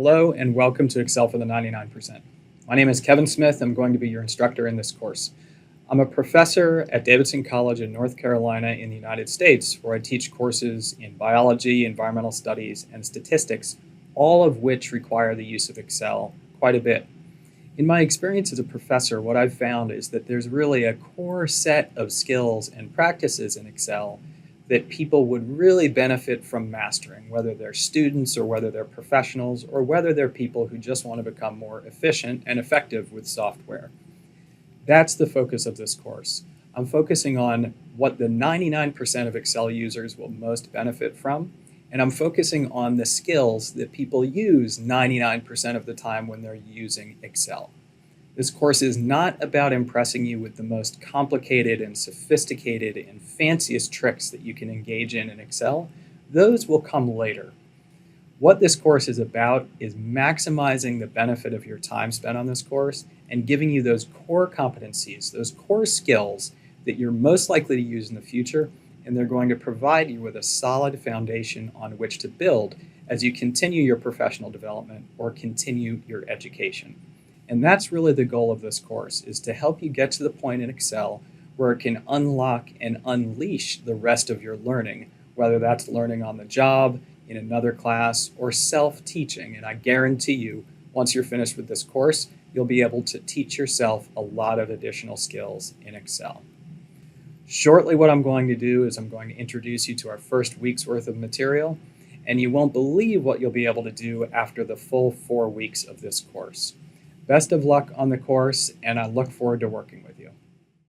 Hello and welcome to Excel for the 99%. My name is Kevin Smith. I'm going to be your instructor in this course. I'm a professor at Davidson College in North Carolina in the United States, where I teach courses in biology, environmental studies, and statistics, all of which require the use of Excel quite a bit. In my experience as a professor, what I've found is that there's really a core set of skills and practices in Excel that people would really benefit from mastering, whether they're students or whether they're professionals or whether they're people who just want to become more efficient and effective with software. That's the focus of this course. I'm focusing on what the 99% of Excel users will most benefit from, and I'm focusing on the skills that people use 99% of the time when they're using Excel. This course is not about impressing you with the most complicated and sophisticated and fanciest tricks that you can engage in Excel. Those will come later. What this course is about is maximizing the benefit of your time spent on this course and giving you those core competencies, those core skills that you're most likely to use in the future, and they're going to provide you with a solid foundation on which to build as you continue your professional development or continue your education. And that's really the goal of this course, is to help you get to the point in Excel where it can unlock and unleash the rest of your learning, whether that's learning on the job, in another class, or self-teaching. And I guarantee you, once you're finished with this course, you'll be able to teach yourself a lot of additional skills in Excel. Shortly, what I'm going to do is I'm going to introduce you to our first week's worth of material, and you won't believe what you'll be able to do after the full 4 weeks of this course. Best of luck on the course, and I look forward to working with you.